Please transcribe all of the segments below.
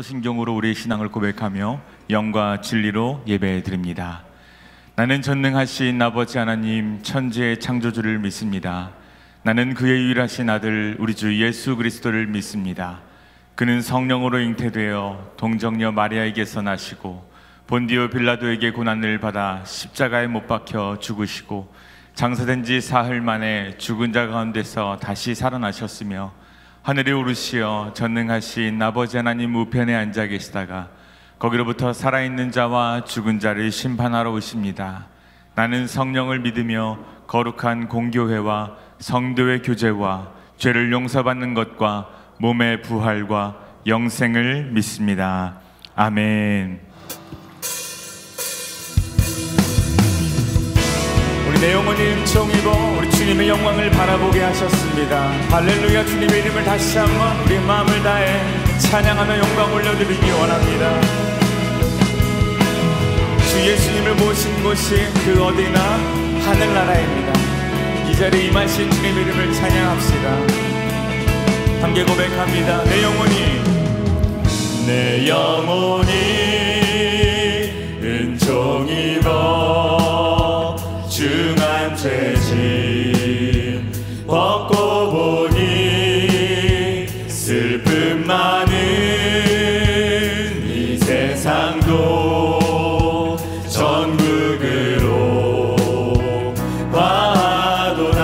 사도신경으로 우리의 신앙을 고백하며 영과 진리로 예배드립니다. 나는 전능하신 아버지 하나님 천지의 창조주를 믿습니다. 나는 그의 유일하신 아들 우리 주 예수 그리스도를 믿습니다. 그는 성령으로 잉태되어 동정녀 마리아에게서 나시고 본디오 빌라도에게 고난을 받아 십자가에 못 박혀 죽으시고 장사된 지 사흘 만에 죽은 자 가운데서 다시 살아나셨으며 하늘에 오르시어 전능하신 아버지 하나님 우편에 앉아 계시다가 거기로부터 살아있는 자와 죽은 자를 심판하러 오십니다. 나는 성령을 믿으며 거룩한 공교회와 성도의 교제와 죄를 용서받는 것과 몸의 부활과 영생을 믿습니다. 아멘. 우리 내 영혼이 은총 입어 우리 주님의 영광을 바라보게 하셨습니다. 할렐루야. 주님의 이름을 다시 한번 우리 마음을 다해 찬양하며 영광 올려드리기 원합니다. 주 예수님을 모신 곳이 그 어디나 하늘나라입니다. 이 자리에 임하신 주님의 이름을 찬양합시다. 함께 고백합니다. 내 영혼이 은총 입어 중한 죄짐 벗고 보니 슬픔 많은 이 세상도 전국으로 와도다.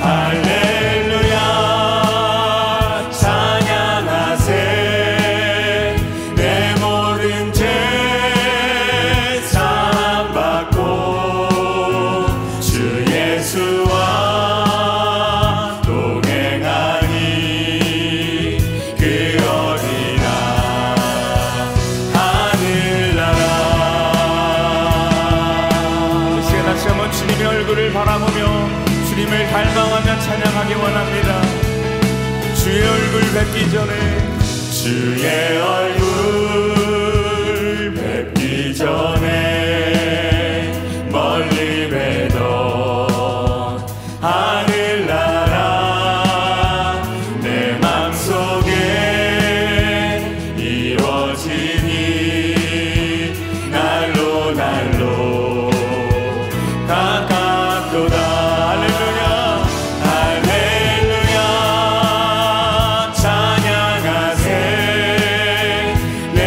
할렐루야 찬양하세. 내 모든 죄 사함받고 주 예수와 동행하니 그 어디나 하늘나라. 이 시간 다시 한번 주님의 얼굴을 바라보며 주님을 갈망하며 찬양하기 원합니다. 주의 얼굴 뵙기 전에 주의 얼굴 뵙기 전에 멀리 뵈던 하늘나라 내 맘속에 이루어지니 날로 날로 가깝도다. 할렐루야 할렐루야 찬양하세. 내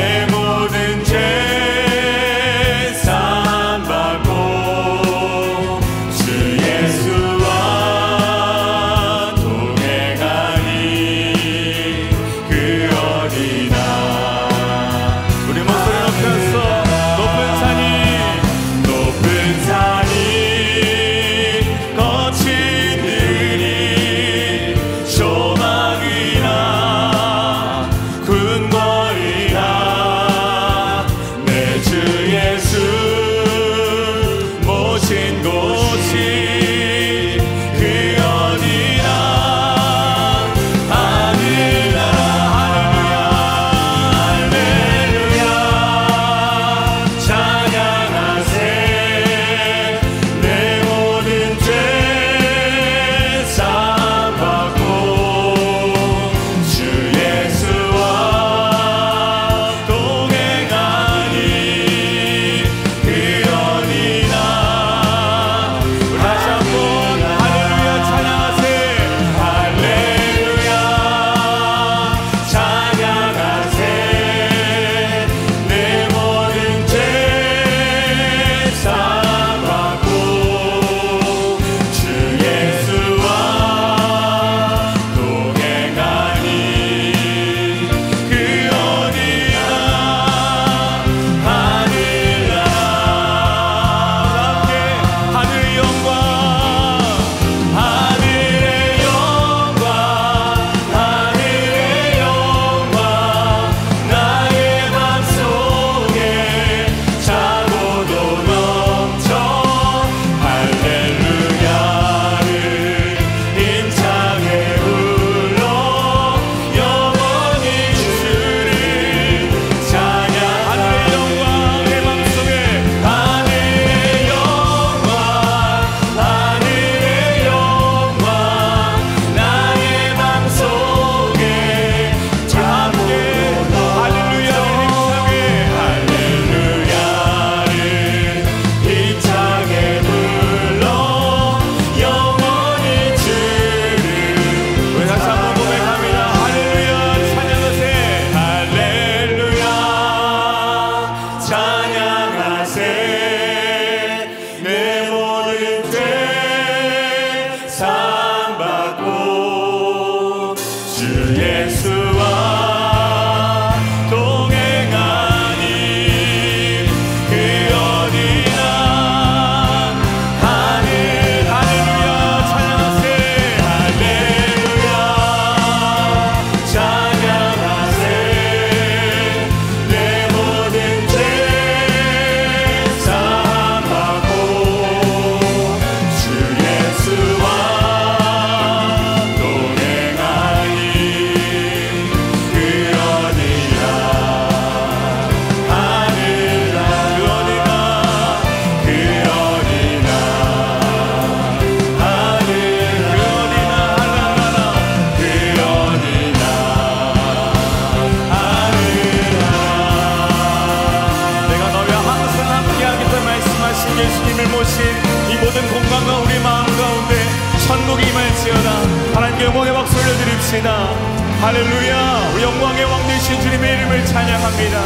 찬양합시다. 할렐루야. 우리 영광의 왕 되신 주님의 이름을 찬양합니다.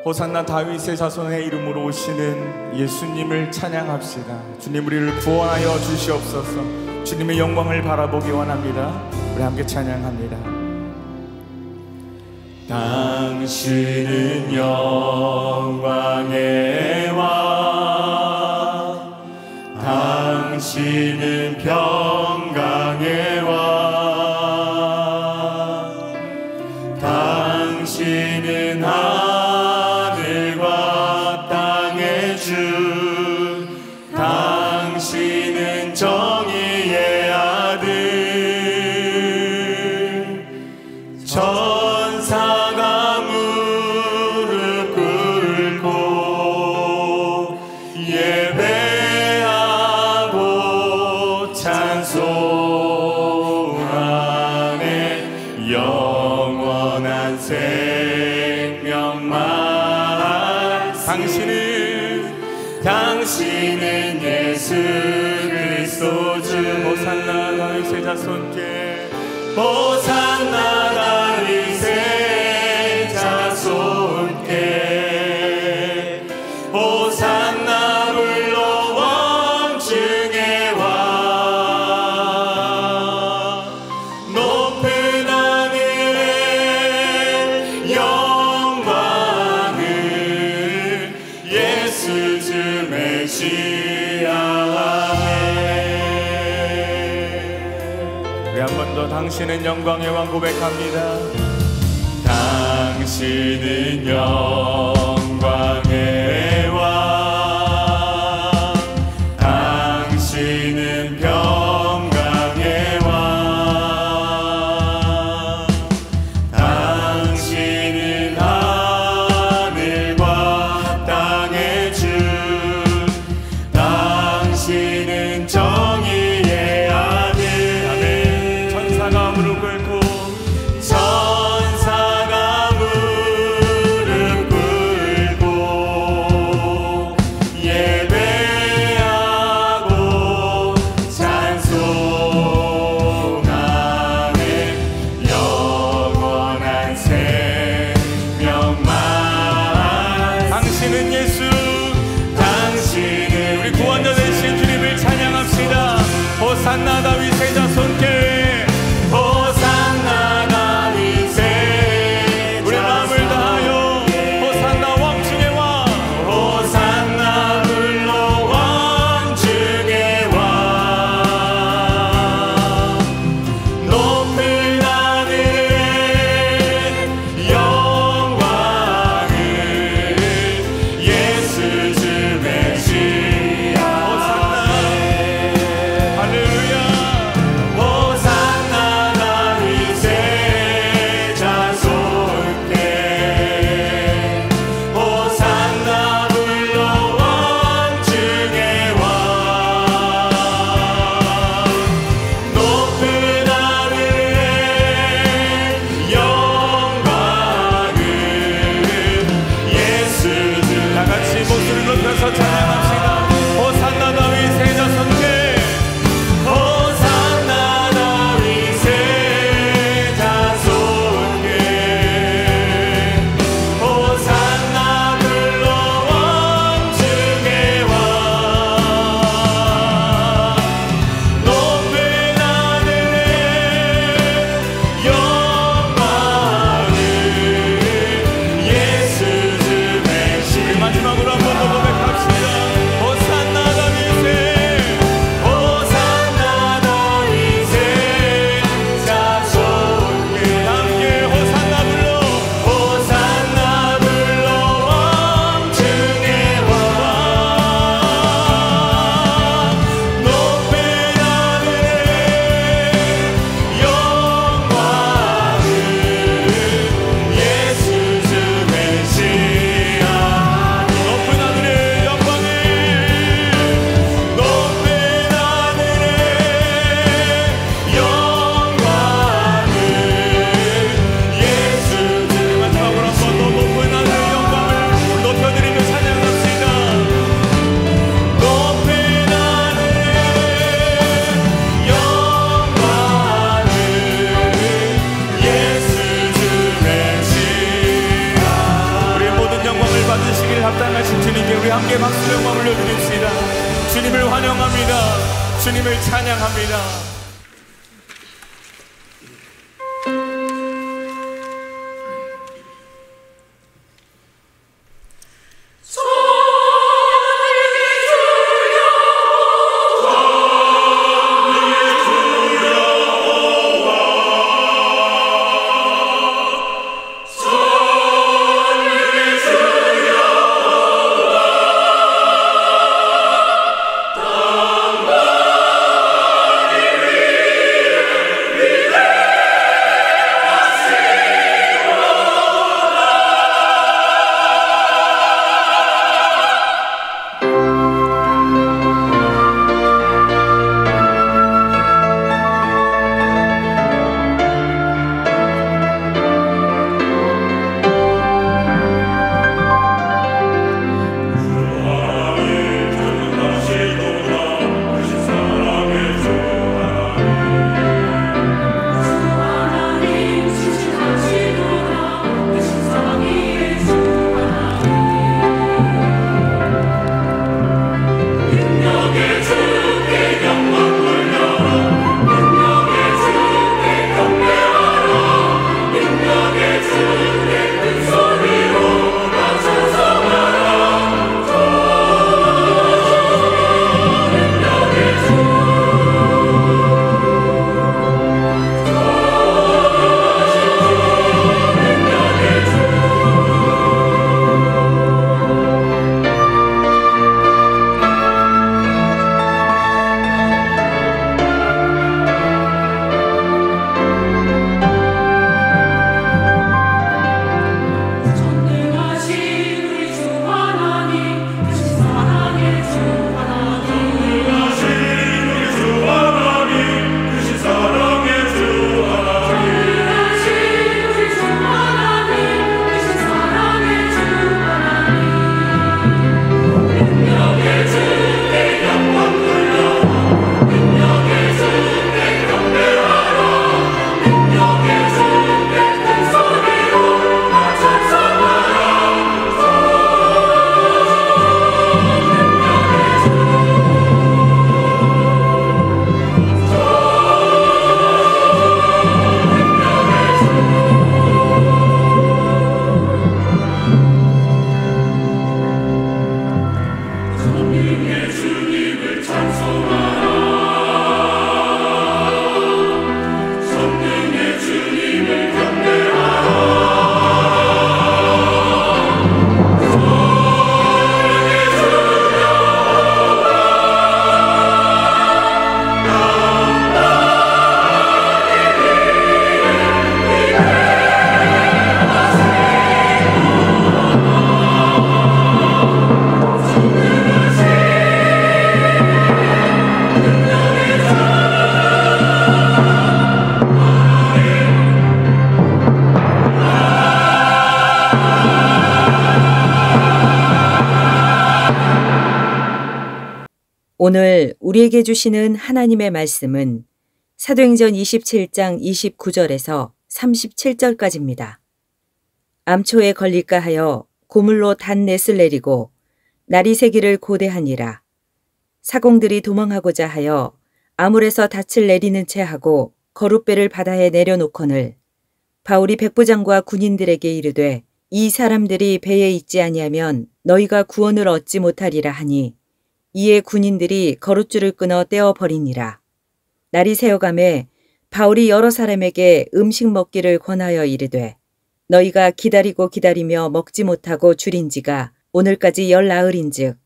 호산나 다윗의 자손의 이름으로 오시는 예수님을 찬양합시다. 주님, 우리를 구원하여 주시옵소서. 주님의 영광을 바라보기 원합니다. 우리 함께 찬양합니다. 당신은 영광의 왕, 당신은 평강의 왕, 당신은 하늘과 땅의 주, 당신은 정의의 아들. 천사가 무릎 꿇고 예배하고 찬송하네. 영원한 생명만. 당신은 예수 그리스도 주. 호산나 다윗의 자손께, 호산나 다윗의 자손께, 호산나 불러 왕 중의 왕. 높은 하늘의 영광을 예수 주 메시아에. 우리 한 번 더 당신은 영광의 왕 고백합니다. 당신은 영광의 왕, 당신은 평강의 왕, 당신은 하늘과 땅의 주, 당신은 정의의 아들. 아멘. 천사가 무릎 꿇고, 천사가 무릎 꿇고 우리 함께 박수를 머물러 드립시다. 주님을 환영합니다. 주님을 찬양합니다. 오늘 우리에게 주시는 하나님의 말씀은 사도행전 27장 29절에서 37절까지입니다. 암초에 걸릴까 하여 고물로 단넷을 내리고 날이 새기를 고대하니라. 사공들이 도망하고자 하여 아물에서 닻을 내리는 채 하고 거룻배를 바다에 내려놓거늘 바울이 백부장과 군인들에게 이르되 이 사람들이 배에 있지 아니하면 너희가 구원을 얻지 못하리라 하니 이에 군인들이 거룻줄을 끊어 떼어버리니라. 날이 새어가매 바울이 여러 사람에게 음식 먹기를 권하여 이르되 너희가 기다리고 기다리며 먹지 못하고 줄인 지가 오늘까지 10나흘인즉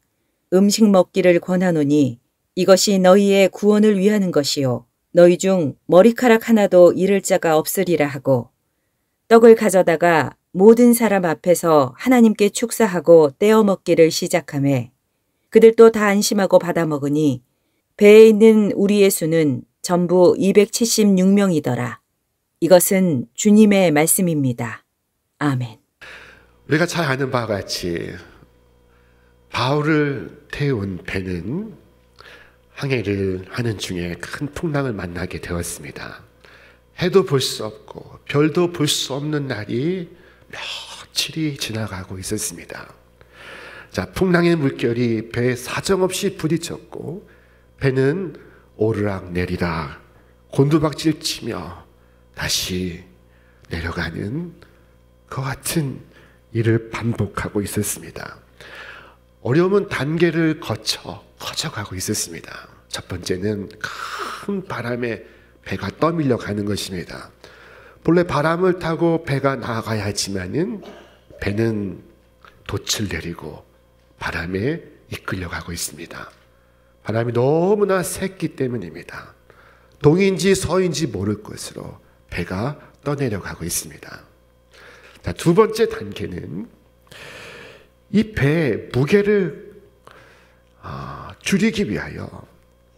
음식 먹기를 권하노니 이것이 너희의 구원을 위하는 것이요 너희 중 머리카락 하나도 잃을 자가 없으리라 하고 떡을 가져다가 모든 사람 앞에서 하나님께 축사하고 떼어 먹기를 시작하매 그들도 다 안심하고 받아 먹으니 배에 있는 우리의 수는 전부 276명이더라. 이것은 주님의 말씀입니다. 아멘. 우리가 잘 아는 바와 같이 바울을 태운 배는 항해를 하는 중에 큰 풍랑을 만나게 되었습니다. 해도 볼 수 없고 별도 볼 수 없는 날이 며칠이 지나가고 있었습니다. 자, 풍랑의 물결이 배에 사정없이 부딪혔고 배는 오르락 내리락 곤두박질 치며 다시 내려가는 그 같은 일을 반복하고 있었습니다. 어려움은 단계를 커져가고 있었습니다. 첫 번째는 큰 바람에 배가 떠밀려 가는 것입니다. 본래 바람을 타고 배가 나아가야 하지만은 배는 돛을 내리고 바람에 이끌려가고 있습니다. 바람이 너무나 셌기 때문입니다. 동인지 서인지 모를 것으로 배가 떠내려가고 있습니다. 자, 두 번째 단계는 이 배의 무게를 줄이기 위하여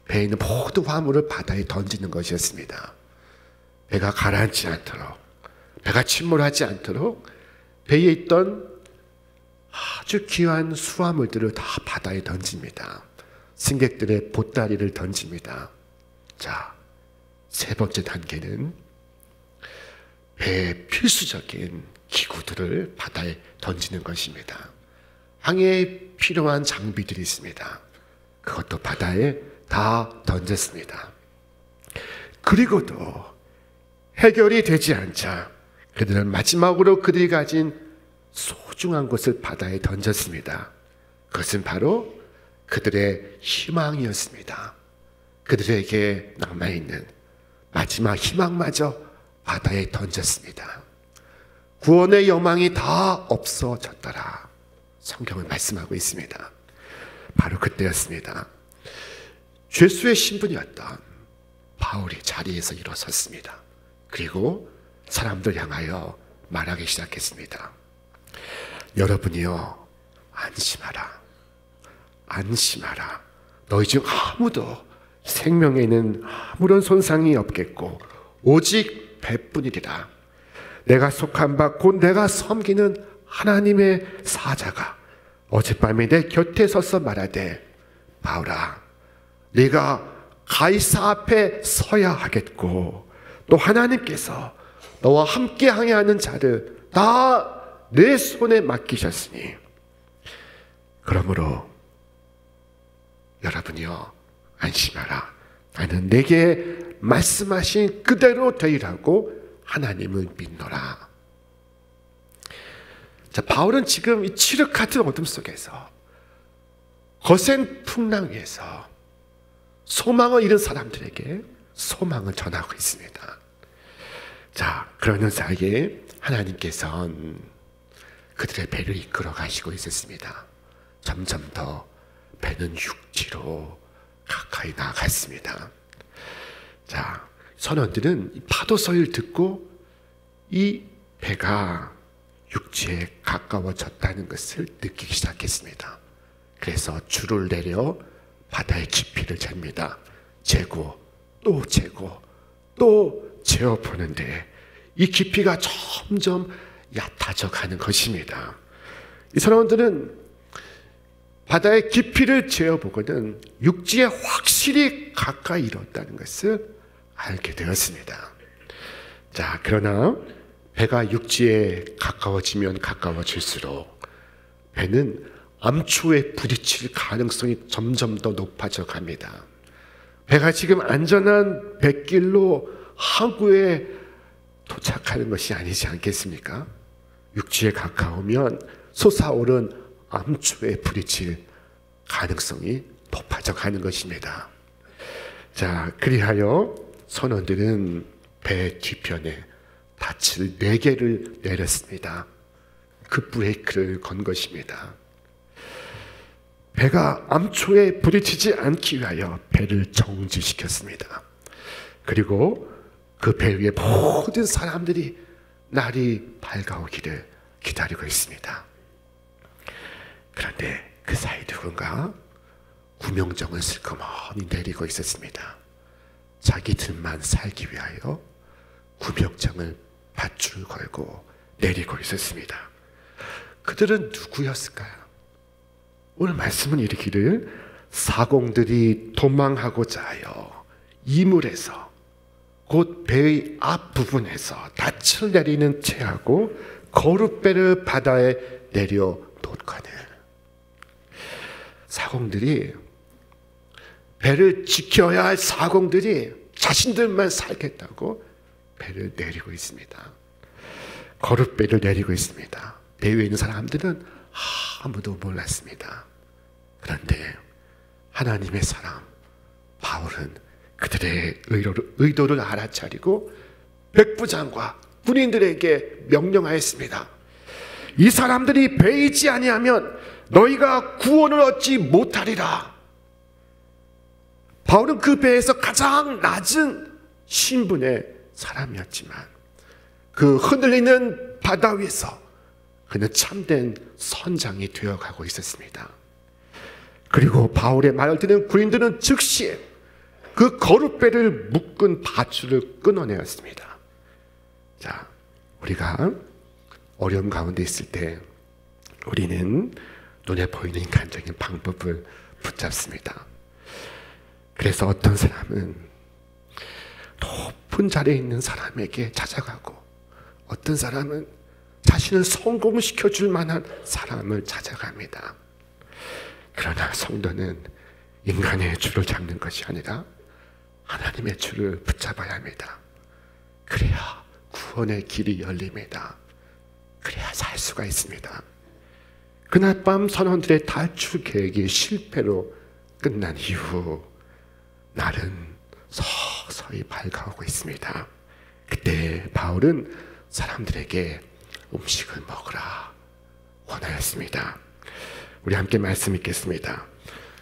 배에 있는 모든 화물을 바다에 던지는 것이었습니다. 배가 가라앉지 않도록, 배가 침몰하지 않도록 배에 있던 아주 귀한 수화물들을 다 바다에 던집니다. 승객들의 보따리를 던집니다. 자, 세 번째 단계는 배의 필수적인 기구들을 바다에 던지는 것입니다. 항해에 필요한 장비들이 있습니다. 그것도 바다에 다 던졌습니다. 그리고도 해결이 되지 않자 그들은 마지막으로 그들이 가진 소중한 것을 바다에 던졌습니다. 그것은 바로 그들의 희망이었습니다. 그들에게 남아있는 마지막 희망마저 바다에 던졌습니다. 구원의 여망이 다 없어졌더라. 성경은 말씀하고 있습니다. 바로 그때였습니다. 죄수의 신분이었던 바울이 자리에서 일어섰습니다. 그리고 사람들 향하여 말하기 시작했습니다. 여러분이요, 안심하라. 안심하라. 너희 중 아무도 생명에는 아무런 손상이 없겠고 오직 배뿐이리라. 내가 속한 바 곧 내가 섬기는 하나님의 사자가 어젯밤에 내 곁에 서서 말하되 바울아, 네가 가이사 앞에 서야 하겠고 또 하나님께서 너와 함께 항해하는 자를 다 내 손에 맡기셨으니 그러므로 여러분이요, 안심하라. 나는 내게 말씀하신 그대로 되리라고 하나님을 믿노라. 자, 바울은 지금 이 칠흑 같은 어둠 속에서 거센 풍랑 위에서 소망을 잃은 사람들에게 소망을 전하고 있습니다. 자, 그러는 사이에 하나님께서는 그들의 배를 이끌어 가시고 있었습니다. 점점 더 배는 육지로 가까이 나아갔습니다. 자, 선원들은 파도 소리를 듣고 이 배가 육지에 가까워졌다는 것을 느끼기 시작했습니다. 그래서 줄을 내려 바다의 깊이를 잽니다. 재고 또 재고 또 재어보는데 이 깊이가 점점 얕아져 가는 것입니다. 이 선원들은 바다의 깊이를 재어보고는 육지에 확실히 가까이 이뤘다는 것을 알게 되었습니다. 자, 그러나 배가 육지에 가까워지면 가까워질수록 배는 암초에 부딪힐 가능성이 점점 더 높아져 갑니다. 배가 지금 안전한 뱃길로 항구에 도착하는 것이 아니지 않겠습니까? 육지에 가까우면 솟아오른 암초에 부딪힐 가능성이 높아져 가는 것입니다. 자, 그리하여 선원들은 배 뒤편에 닻을 4개를 내렸습니다. 그 브레이크를 건 것입니다. 배가 암초에 부딪히지 않기 위하여 배를 정지시켰습니다. 그리고 그 배 위에 모든 사람들이 날이 밝아오기를 기다리고 있습니다. 그런데 그 사이 누군가 구명정을 슬그머니 내리고 있었습니다. 자기들만 살기 위하여 구명정을 밧줄 걸고 내리고 있었습니다. 그들은 누구였을까요? 오늘 말씀은 이르기를 사공들이 도망하고자 하여 이물에서 곧 배의 앞부분에서 닻을 내리는 채하고 거룻배를 바다에 내려 놓거늘. 사공들이 배를 지켜야 할 사공들이 자신들만 살겠다고 배를 내리고 있습니다. 거룻배를 내리고 있습니다. 배 위에 있는 사람들은 아무도 몰랐습니다. 그런데 하나님의 사람 바울은 그들의 의도를 알아차리고 백부장과 군인들에게 명령하였습니다. 이 사람들이 배이지 아니하면 너희가 구원을 얻지 못하리라. 바울은 그 배에서 가장 낮은 신분의 사람이었지만 그 흔들리는 바다 위에서 그는 참된 선장이 되어가고 있었습니다. 그리고 바울의 말을 듣는 군인들은 즉시 그 거룻배를 묶은 밧줄을 끊어내었습니다. 자, 우리가 어려움 가운데 있을 때 우리는 눈에 보이는 인간적인 방법을 붙잡습니다. 그래서 어떤 사람은 높은 자리에 있는 사람에게 찾아가고 어떤 사람은 자신을 성공시켜 줄 만한 사람을 찾아갑니다. 그러나 성도는 인간의 줄을 잡는 것이 아니라 하나님의 줄을 붙잡아야 합니다. 그래야 구원의 길이 열립니다. 그래야 살 수가 있습니다. 그날 밤 선원들의 탈출 계획이 실패로 끝난 이후 날은 서서히 밝아오고 있습니다. 그때 바울은 사람들에게 음식을 먹으라 권하였습니다. 우리 함께 말씀 읽겠습니다.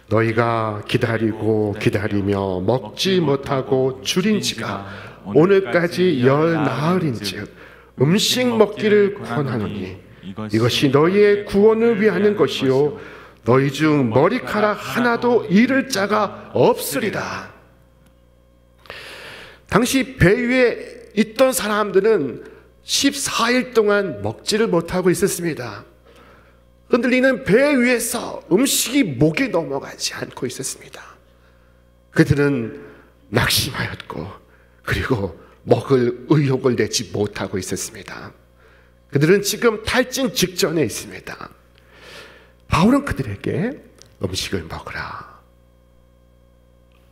너희가 기다리고 기다리며 먹지 못하고 줄인 지가 오늘까지 열 나흘인즉 음식 먹기를 권하노니 이것이 너희의 구원을 위하는 것이요 너희 중 머리카락 하나도 잃을 자가 없으리라. 당시 배 위에 있던 사람들은 14일 동안 먹지를 못하고 있었습니다. 흔들리는 배 위에서 음식이 목에 넘어가지 않고 있었습니다. 그들은 낙심하였고 그리고 먹을 의욕을 내지 못하고 있었습니다. 그들은 지금 탈진 직전에 있습니다. 바울은 그들에게 음식을 먹으라,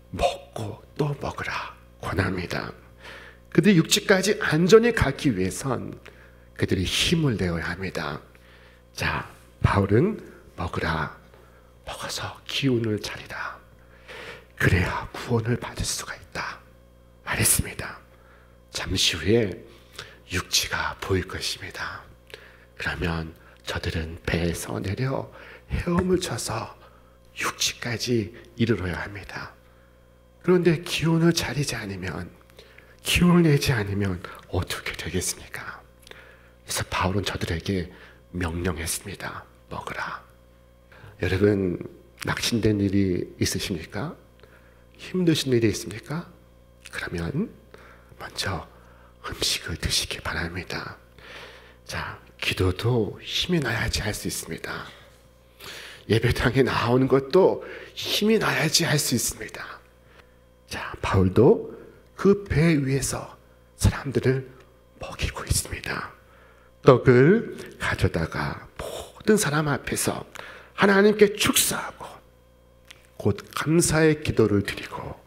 먹고 또 먹으라 권합니다. 그들이 육지까지 안전히 가기 위해선 그들이 힘을 내어야 합니다. 자, 바울은 먹으라, 먹어서 기운을 차리라. 그래야 구원을 받을 수가 있다 말했습니다. 잠시 후에 육지가 보일 것입니다. 그러면 저들은 배에서 내려 헤엄을 쳐서 육지까지 이르러야 합니다. 그런데 기운을 차리지 않으면, 기운을 내지 않으면 어떻게 되겠습니까? 그래서 바울은 저들에게 명령했습니다. 먹으라. 여러분, 낙심된 일이 있으십니까? 힘드신 일이 있습니까? 그러면 먼저 음식을 드시기 바랍니다. 자, 기도도 힘이 나야지 할 수 있습니다. 예배당에 나오는 것도 힘이 나야지 할 수 있습니다. 자, 바울도 그 배 위에서 사람들을 먹이고 있습니다. 떡을 가져다가 모든 사람 앞에서 하나님께 축사하고 곧 감사의 기도를 드리고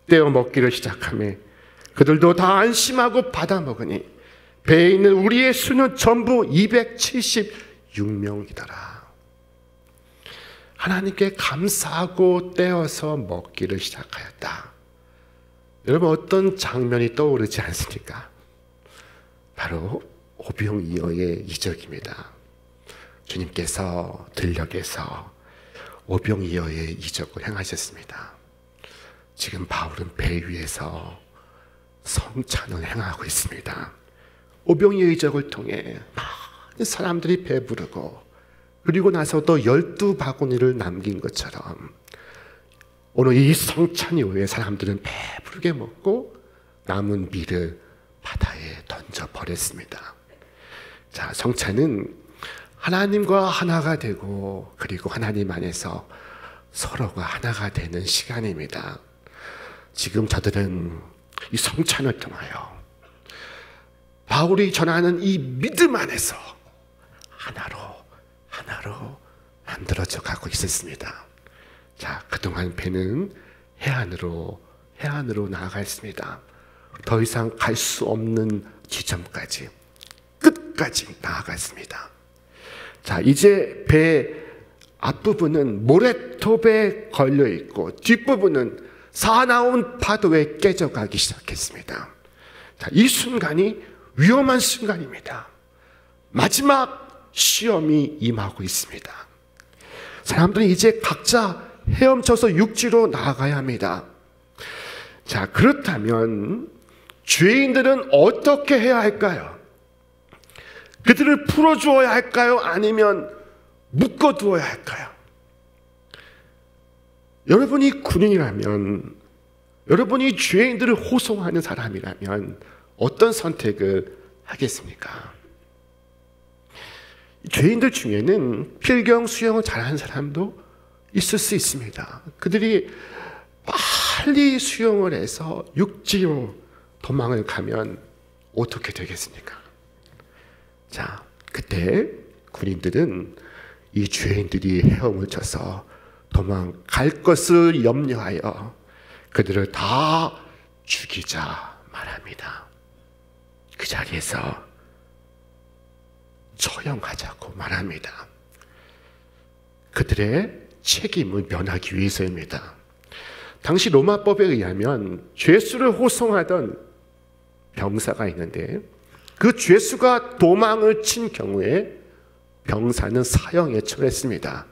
떼어 먹기를 시작하며 그들도 다 안심하고 받아 먹으니 배에 있는 우리의 수는 전부 276명이더라. 하나님께 감사하고 떼어서 먹기를 시작하였다. 여러분, 어떤 장면이 떠오르지 않습니까? 바로 오병이어의 이적입니다. 주님께서 들녘에서 오병이어의 이적을 행하셨습니다. 지금 바울은 배 위에서 성찬을 행하고 있습니다. 오병이어의 이적을 통해 많은 사람들이 배부르고 그리고 나서도 12바구니를 남긴 것처럼 오늘 이 성찬 이후에 사람들은 배부르게 먹고 남은 밀을 바다에 던져버렸습니다. 자, 성찬은 하나님과 하나가 되고 그리고 하나님 안에서 서로가 하나가 되는 시간입니다. 지금 저들은 이 성찬을 통하여 바울이 전하는 이 믿음 안에서 하나로 만들어져 가고 있었습니다. 자, 그동안 배는 해안으로 나아가 있습니다. 더 이상 갈 수 없는 지점까지, 끝까지 나아가 있습니다. 자, 이제 배 앞부분은 모래톱에 걸려 있고 뒷부분은 사나운 파도에 깨져가기 시작했습니다. 자, 이 순간이 위험한 순간입니다. 마지막 시험이 임하고 있습니다. 사람들은 이제 각자 헤엄쳐서 육지로 나아가야 합니다. 자, 그렇다면 죄인들은 어떻게 해야 할까요? 그들을 풀어주어야 할까요? 아니면 묶어두어야 할까요? 여러분이 군인이라면, 여러분이 죄인들을 호송하는 사람이라면 어떤 선택을 하겠습니까? 죄인들 중에는 필경 수영을 잘하는 사람도 있을 수 있습니다. 그들이 빨리 수영을 해서 육지로 도망을 가면 어떻게 되겠습니까? 자, 그때 군인들은 이 죄인들이 헤엄을 쳐서 도망갈 것을 염려하여 그들을 다 죽이자 말합니다. 그 자리에서 처형하자고 말합니다. 그들의 책임을 면하기 위해서입니다. 당시 로마법에 의하면 죄수를 호송하던 병사가 있는데 그 죄수가 도망을 친 경우에 병사는 사형에 처했습니다.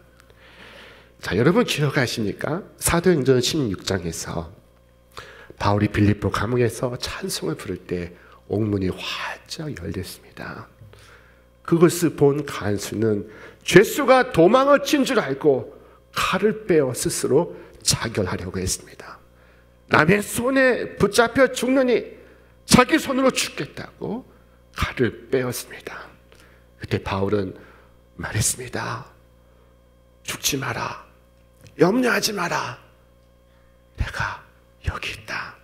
자, 여러분 기억하십니까? 사도행전 16장에서 바울이 빌립보 감옥에서 찬송을 부를 때 옥문이 활짝 열렸습니다. 그것을 본 간수는 죄수가 도망을 친 줄 알고 칼을 빼어 스스로 자결하려고 했습니다. 남의 손에 붙잡혀 죽느니 자기 손으로 죽겠다고 칼을 빼었습니다. 그때 바울은 말했습니다. 죽지 마라. 염려하지 마라. 내가 여기 있다.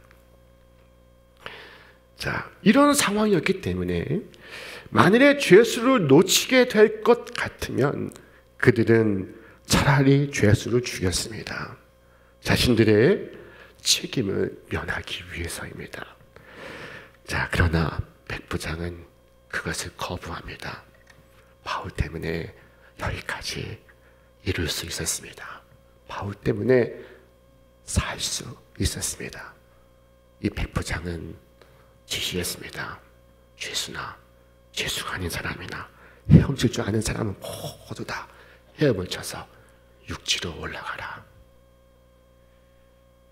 자, 이런 상황이었기 때문에 만일에 죄수를 놓치게 될 것 같으면 그들은 차라리 죄수를 죽였습니다. 자신들의 책임을 면하기 위해서입니다. 자, 그러나 백부장은 그것을 거부합니다. 바울 때문에 여기까지 이룰 수 있었습니다. 바울 때문에 살 수 있었습니다. 이 백부장은 지시했습니다. 죄수가 아닌 사람이나 헤엄칠 줄 아는 사람은 모두 다 헤엄을 쳐서 육지로 올라가라.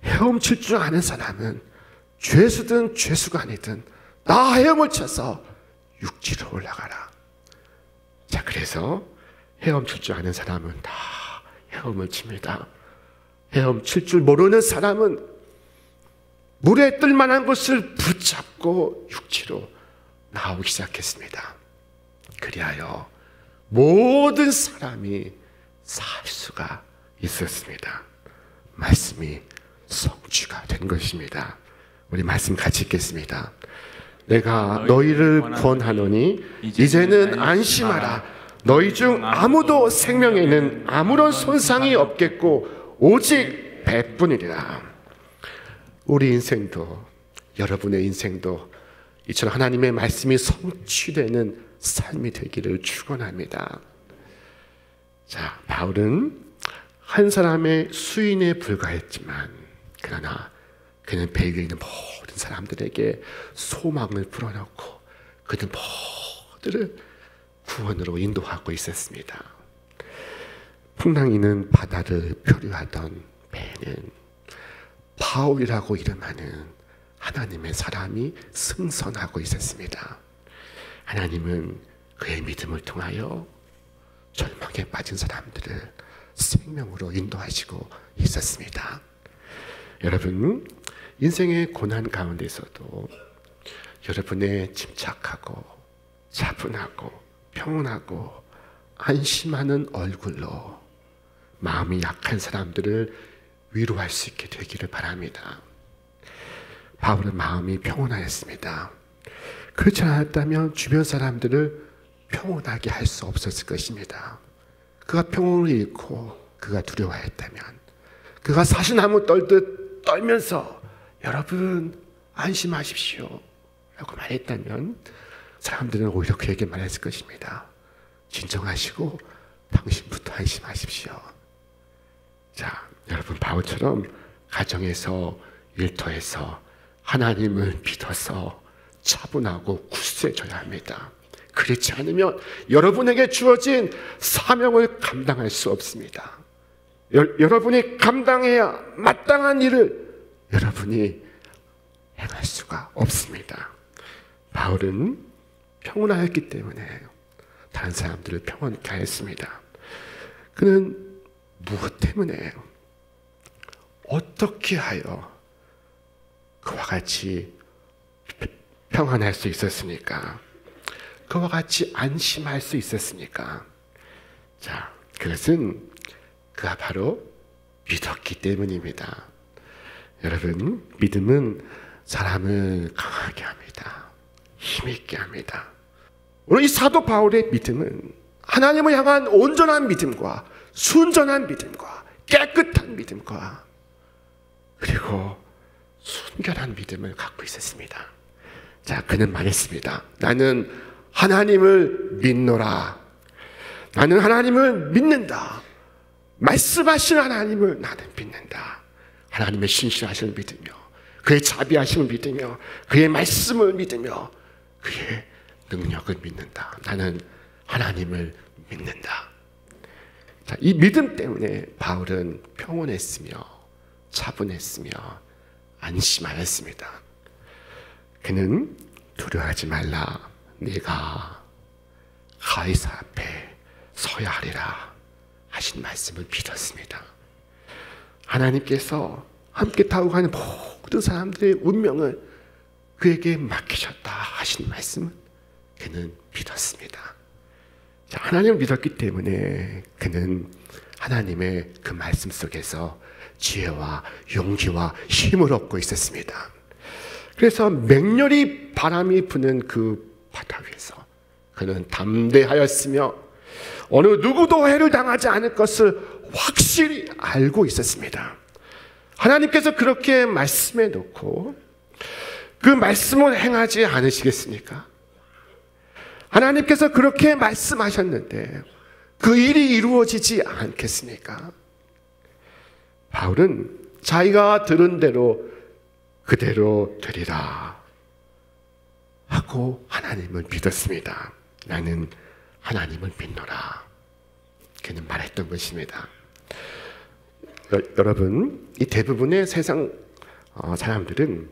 헤엄칠 줄 아는 사람은 죄수든 죄수가 아니든 다 헤엄을 쳐서 육지로 올라가라. 자, 그래서 헤엄칠 줄 아는 사람은 다 헤엄을 칩니다. 헤엄칠 줄 모르는 사람은 물에 뜰 만한 것을 붙잡고 육지로 나오기 시작했습니다. 그리하여 모든 사람이 살 수가 있었습니다. 말씀이 성취가 된 것입니다. 우리 말씀 같이 읽겠습니다. 내가 너희를 권하노니 이제는 안심하라. 너희 중 아무도 생명에는 아무런 손상이 없겠고 오직 배뿐이리라. 우리 인생도, 여러분의 인생도 이처럼 하나님의 말씀이 성취되는 삶이 되기를 축원합니다. 자, 바울은 한 사람의 수인에 불과했지만 그러나 그는 배 위에 있는 모든 사람들에게 소망을 불어넣고 그들 모두를 구원으로 인도하고 있었습니다. 풍랑이는 바다를 표류하던 배는 바울이라고 이름하는 하나님의 사람이 승선하고 있었습니다. 하나님은 그의 믿음을 통하여 절망에 빠진 사람들을 생명으로 인도하시고 있었습니다. 여러분, 인생의 고난 가운데서도 여러분의 침착하고 차분하고 평온하고 안심하는 얼굴로 마음이 약한 사람들을 위로할 수 있게 되기를 바랍니다. 바울은 마음이 평온하였습니다. 그렇지 않았다면 주변 사람들을 평온하게 할 수 없었을 것입니다. 그가 평온을 잃고 그가 두려워했다면 그가 사시나무 떨듯 떨면서 여러분 안심하십시오 라고 말했다면 사람들은 오히려 그에게 말했을 것입니다. 진정하시고 당신부터 안심하십시오. 자, 여러분 바울처럼 가정에서 일터에서 하나님을 믿어서 차분하고 굳세져야 합니다. 그렇지 않으면 여러분에게 주어진 사명을 감당할 수 없습니다. 여러분이 감당해야 마땅한 일을 여러분이 행할 수가 없습니다. 바울은 평온하였기 때문에 다른 사람들을 평온케 하였습니다. 그는 무엇 때문에 어떻게 하여 그와 같이 평안할 수 있었습니까? 그와 같이 안심할 수 있었습니까? 자, 그것은 그가 바로 믿었기 때문입니다. 여러분, 믿음은 사람을 강하게 합니다. 힘있게 합니다. 오늘 이 사도 바울의 믿음은 하나님을 향한 온전한 믿음과 순전한 믿음과 깨끗한 믿음과 그리고 순결한 믿음을 갖고 있었습니다. 자, 그는 말했습니다. 나는 하나님을 믿노라. 나는 하나님을 믿는다. 말씀하신 하나님을 나는 믿는다. 하나님의 신실하심을 믿으며 그의 자비하심을 믿으며 그의 말씀을 믿으며 그의 능력을 믿는다. 나는 하나님을 믿는다. 자, 이 믿음 때문에 바울은 평온했으며 차분했으며 안심하였습니다. 그는 두려워하지 말라. 내가 가이사 앞에 서야 하리라 하신 말씀을 믿었습니다. 하나님께서 함께 타고 가는 모든 사람들의 운명을 그에게 맡기셨다 하신 말씀을 그는 믿었습니다. 자, 하나님을 믿었기 때문에 그는 하나님의 그 말씀 속에서 지혜와 용기와 힘을 얻고 있었습니다. 그래서 맹렬히 바람이 부는 그 바다 위에서 그는 담대하였으며 어느 누구도 해를 당하지 않을 것을 확실히 알고 있었습니다. 하나님께서 그렇게 말씀해 놓고 그 말씀을 행하지 않으시겠습니까? 하나님께서 그렇게 말씀하셨는데 그 일이 이루어지지 않겠습니까? 바울은 자기가 들은 대로 그대로 되리라 하고 하나님을 믿었습니다. 나는 하나님을 믿노라. 그는 말했던 것입니다. 여러분, 이 대부분의 세상 사람들은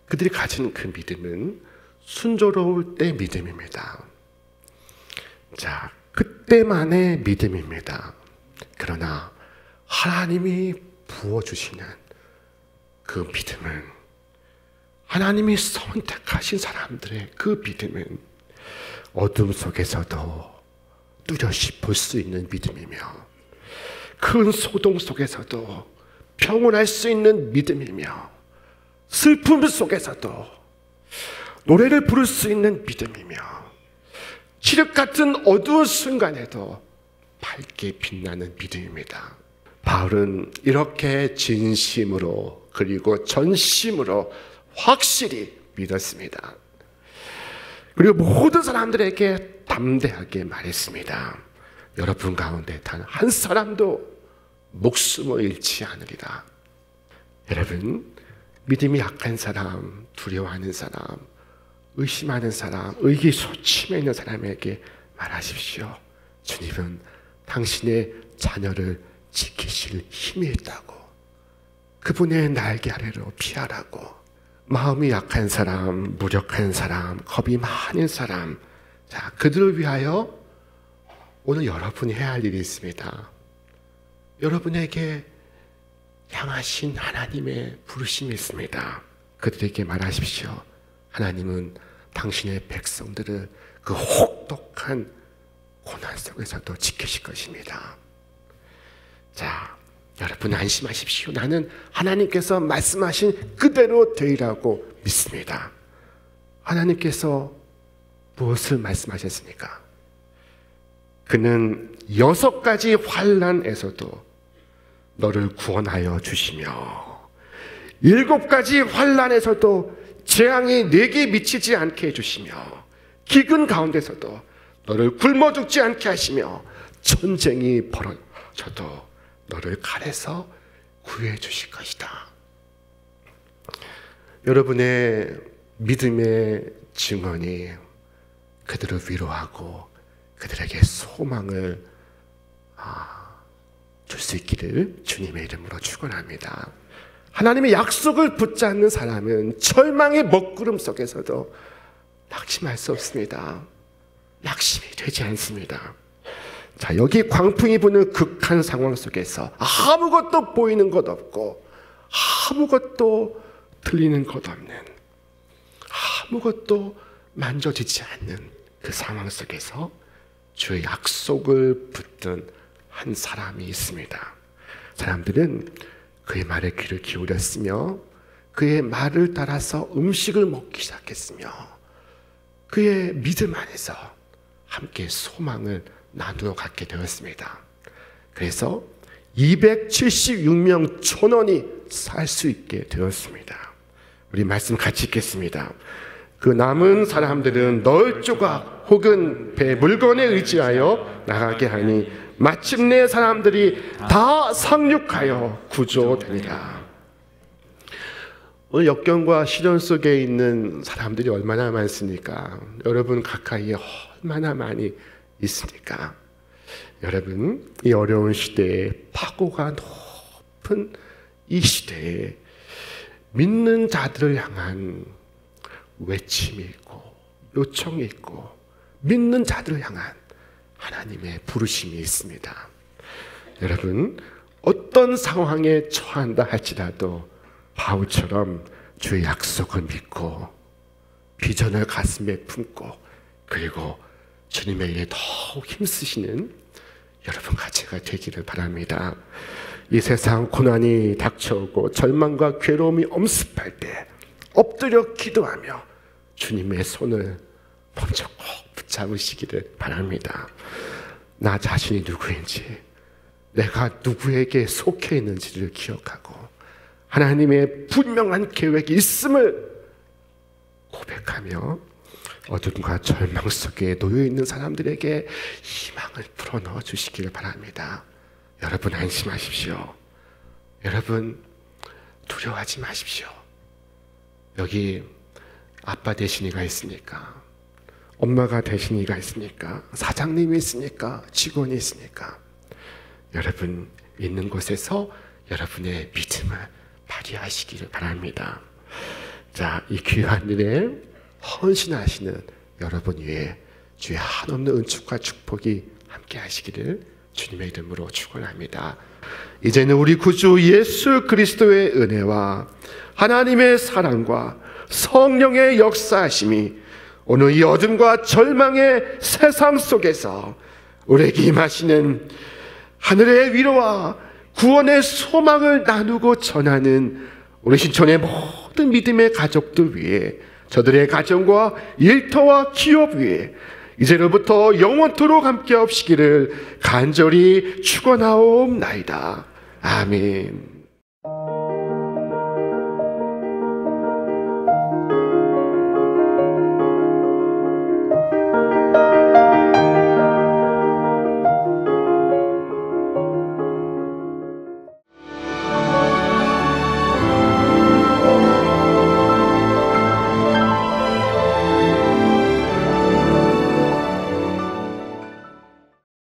그들이 가진 그 믿음은 순조로울 때 믿음입니다. 자, 그때만의 믿음입니다. 그러나 하나님이 부어주시는 그 믿음은, 하나님이 선택하신 사람들의 그 믿음은 어둠 속에서도 뚜렷이 볼 수 있는 믿음이며 큰 소동 속에서도 평온할 수 있는 믿음이며 슬픔 속에서도 노래를 부를 수 있는 믿음이며 칠흑 같은 어두운 순간에도 밝게 빛나는 믿음입니다. 바울은 이렇게 진심으로 그리고 전심으로 확실히 믿었습니다. 그리고 모든 사람들에게 담대하게 말했습니다. 여러분 가운데 단 한 사람도 목숨을 잃지 않으리라. 여러분, 믿음이 약한 사람, 두려워하는 사람, 의심하는 사람, 의기소침해 있는 사람에게 말하십시오. 주님은 당신의 자녀를 지키실 힘이 있다고. 그분의 날개 아래로 피하라고. 마음이 약한 사람, 무력한 사람, 겁이 많은 사람, 자, 그들을 위하여 오늘 여러분이 해야 할 일이 있습니다. 여러분에게 향하신 하나님의 부르심이 있습니다. 그들에게 말하십시오. 하나님은 당신의 백성들을 그 혹독한 고난 속에서도 지키실 것입니다. 자, 여러분 안심하십시오. 나는 하나님께서 말씀하신 그대로 되리라고 믿습니다. 하나님께서 무엇을 말씀하셨습니까? 그는 6가지 환난에서도 너를 구원하여 주시며 7가지 환난에서도 재앙이 내게 미치지 않게 해주시며 기근 가운데서도 너를 굶어 죽지 않게 하시며 전쟁이 벌어져도 너를 칼에서 구해 주실 것이다. 여러분의 믿음의 증언이 그들을 위로하고 그들에게 소망을 줄 수 있기를 주님의 이름으로 축원합니다. 하나님의 약속을 붙잡는 사람은 절망의 먹구름 속에서도 낙심할 수 없습니다. 낙심이 되지 않습니다. 자, 여기 광풍이 부는 극한 상황 속에서 아무것도 보이는 것 없고 아무것도 들리는 것 없는, 아무것도 만져지지 않는 그 상황 속에서 주의 약속을 붙든 한 사람이 있습니다. 사람들은 그의 말에 귀를 기울였으며 그의 말을 따라서 음식을 먹기 시작했으며 그의 믿음 안에서 함께 소망을 나누어 갖게 되었습니다. 그래서 276명 1,000원이 살 수 있게 되었습니다. 우리 말씀 같이 읽겠습니다. 그 남은 사람들은 널 조각 혹은 배 물건에 의지하여 나가게 하니 마침내 사람들이 다 상륙하여 구조되리라. 오늘 역경과 시련 속에 있는 사람들이 얼마나 많습니까? 여러분 가까이에 얼마나 많이 있습니까? 여러분, 이 어려운 시대에 파고가 높은 이 시대에 믿는 자들을 향한 외침이 있고 요청이 있고 믿는 자들을 향한 하나님의 부르심이 있습니다. 여러분, 어떤 상황에 처한다 할지라도 바울처럼 주의 약속을 믿고 비전을 가슴에 품고 그리고 주님의 일에 더욱 힘쓰시는 여러분과 제가 되기를 바랍니다. 이 세상 고난이 닥쳐오고 절망과 괴로움이 엄습할 때 엎드려 기도하며 주님의 손을 먼저 꼭 붙잡으시기를 바랍니다. 나 자신이 누구인지, 내가 누구에게 속해 있는지를 기억하고 하나님의 분명한 계획이 있음을 고백하며 어둠과 절망 속에 놓여있는 사람들에게 희망을 불어넣어 주시기를 바랍니다. 여러분 안심하십시오. 여러분 두려워하지 마십시오. 여기 아빠 되시니가 있으니까, 엄마가 되시니가 있으니까, 사장님이 있으니까, 직원이 있으니까 여러분 있는 곳에서 여러분의 믿음을 발휘하시기를 바랍니다. 자, 이 귀한 일에 헌신하시는 여러분 위에 주의 한없는 은축과 축복이 함께 하시기를 주님의 이름으로 축원합니다. 이제는 우리 구주 예수 그리스도의 은혜와 하나님의 사랑과 성령의 역사하심이 오늘 이 어둠과 절망의 세상 속에서 우리에게 임하시는 하늘의 위로와 구원의 소망을 나누고 전하는 우리 신촌의 모든 믿음의 가족들 위해, 저들의 가정과 일터와 기업 위에 이제로부터 영원토록 함께 하시기를 간절히 축원하옵나이다. 아멘.